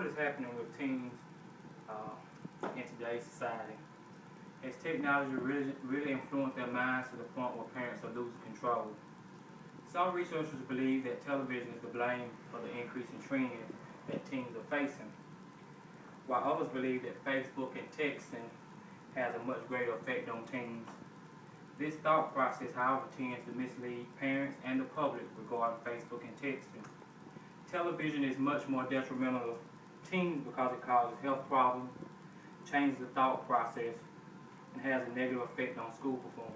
is happening with teens in today's society? Has technology really influenced their minds to the point where parents are losing control? Some researchers believe that television is to blame for the increase in trends that teens are facing, while others believe that Facebook and texting has a much greater effect on teens. This thought process, however, tends to mislead parents and the public regarding Facebook and texting. Television is much more detrimental to teens because it causes health problems, changes the thought process, and has a negative effect on school performance.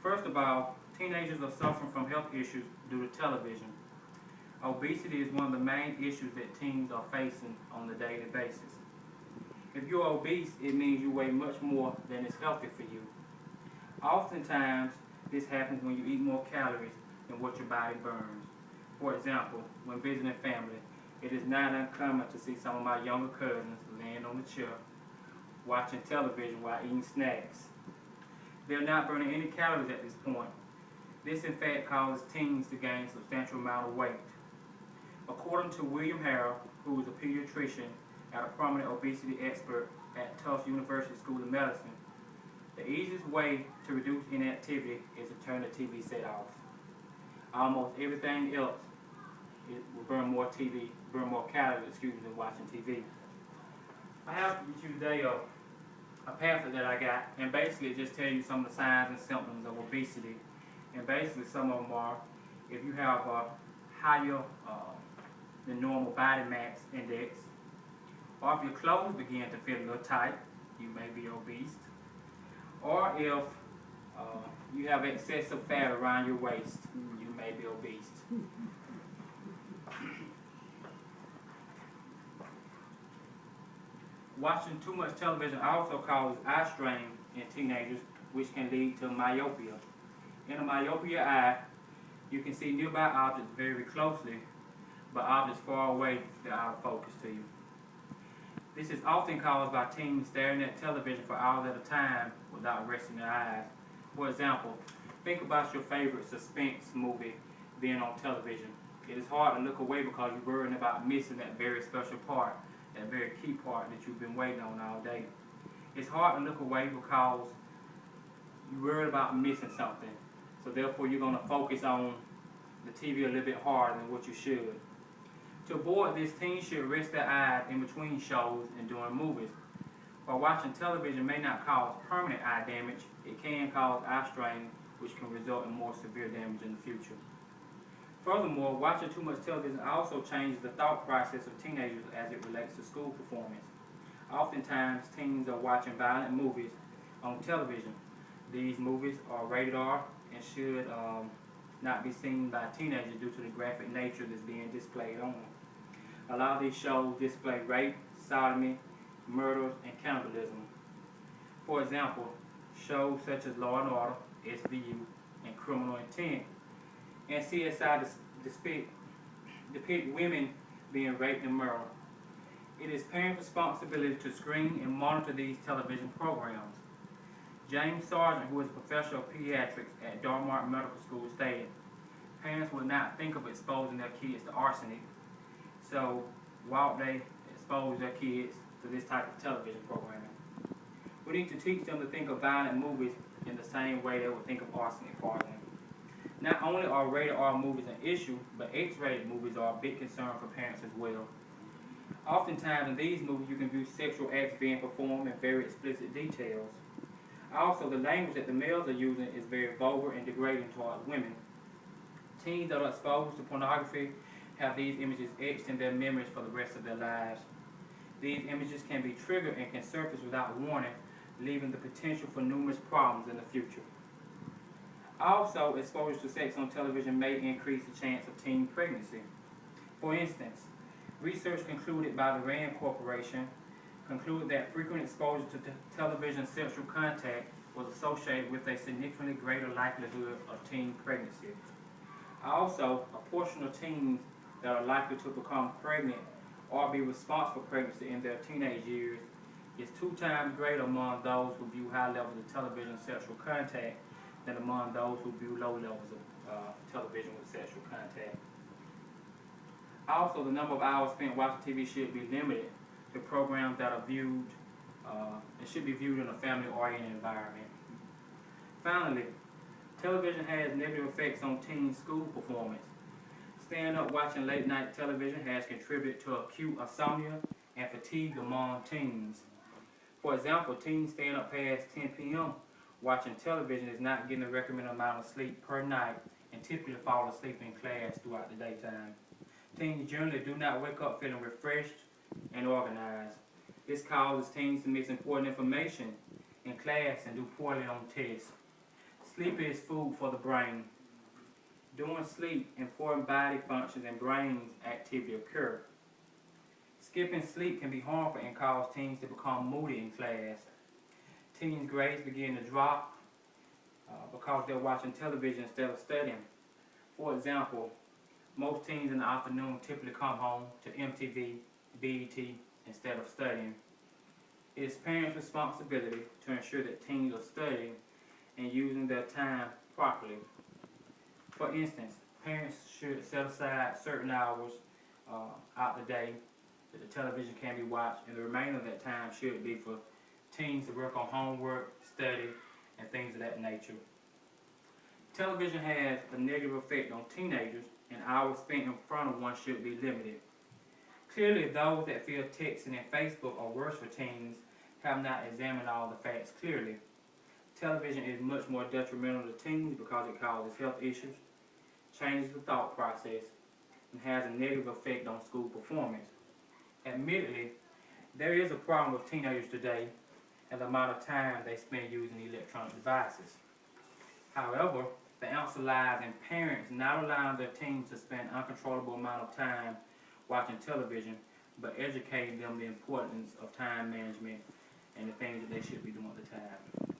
First of all, teenagers are suffering from health issues due to television. Obesity is one of the main issues that teens are facing on a daily basis. If you're obese, it means you weigh much more than is healthy for you. Oftentimes, this happens when you eat more calories than what your body burns. For example, when visiting family, it is not uncommon to see some of my younger cousins laying on the chair, watching television while eating snacks. They're not burning any calories at this point. This in fact causes teens to gain a substantial amount of weight. According to William Harrell, who is a pediatrician and a prominent obesity expert at Thomas University School of Medicine, the easiest way to reduce inactivity is to turn the TV set off. Almost everything else will burn more calories, than watching TV. I have with you today a pamphlet that I got, and basically it just tells you some of the signs and symptoms of obesity. And basically some of them are, if you have a higher than normal body mass index, or if your clothes begin to feel a little tight, you may be obese. Or if you have excessive fat around your waist, you may be obese. Watching too much television also causes eye strain in teenagers, which can lead to myopia. In a myopia eye, you can see nearby objects very closely, but objects far away that are out of focus to you. This is often caused by teens staring at television for hours at a time without resting their eyes. For example, think about your favorite suspense movie being on television. It is hard to look away because you're worrying about missing that very special part, that very key part that you've been waiting on all day. It's hard to look away because you're worried about missing something. So therefore you're going to focus on the TV a little bit harder than what you should. To avoid this, teens should rest their eyes in between shows and during movies. While watching television may not cause permanent eye damage, it can cause eye strain, which can result in more severe damage in the future. Furthermore, watching too much television also changes the thought process of teenagers as it relates to school performance. Oftentimes, teens are watching violent movies on television. These movies are rated R and should not be seen by teenagers due to the graphic nature that's being displayed on them. A lot of these shows display rape, sodomy, murders, and cannibalism. For example, shows such as Law and Order, SVU, and Criminal Intent, and CSI depict women being raped and murdered. It is parents' responsibility to screen and monitor these television programs. James Sargent, who is a professor of pediatrics at Dartmouth Medical School, stated, "Parents would not think of exposing their kids to arsenic, so why would they expose their kids to this type of television programming?" We need to teach them to think of violent movies in the same way they would think of arsenic poisoning. Not only are rated R movies an issue, but X-rated movies are a big concern for parents as well. Oftentimes in these movies you can view sexual acts being performed in very explicit details. Also, the language that the males are using is very vulgar and degrading towards women. Teens that are exposed to pornography have these images etched in their memories for the rest of their lives. These images can be triggered and can surface without warning, leaving the potential for numerous problems in the future. Also, exposure to sex on television may increase the chance of teen pregnancy. For instance, research concluded by the Rand Corporation concluded that frequent exposure to television sexual contact was associated with a significantly greater likelihood of teen pregnancy. Also, a portion of teens that are likely to become pregnant or be responsible for pregnancy in their teenage years is 2 times greater among those who view high levels of television sexual contact than among those who view low levels of television with sexual contact. Also, the number of hours spent watching TV should be limited to programs that are viewed, it should be viewed in a family-oriented environment. Finally, television has negative effects on teen school performance. Staying up watching late-night television has contributed to acute insomnia and fatigue among teens. For example, teens staying up past 10 p.m. watching television is not getting the recommended amount of sleep per night and typically fall asleep in class throughout the daytime. Teens generally do not wake up feeling refreshed and organized. This causes teens to miss important information in class and do poorly on tests. Sleep is food for the brain. During sleep, important body functions and brain activity occur. Skipping sleep can be harmful and cause teens to become moody in class. Teens' grades begin to drop because they're watching television instead of studying. For example, most teens in the afternoon typically come home to MTV, BET instead of studying. It is parents' responsibility to ensure that teens are studying and using their time properly. For instance, parents should set aside certain hours out the day that the television can be watched, and the remainder of that time should be for teens to work on homework, study, and things of that nature. Television has a negative effect on teenagers, and hours spent in front of one should be limited. Clearly, those that feel texting and Facebook are worse for teens have not examined all the facts clearly. Television is much more detrimental to teens because it causes health issues, changes the thought process, and has a negative effect on school performance. Admittedly, there is a problem with teenagers today and the amount of time they spend using electronic devices. However, the answer lies in parents not allowing their teens to spend an uncontrollable amount of time watching television, but educating them the importance of time management and the things that they should be doing at the time.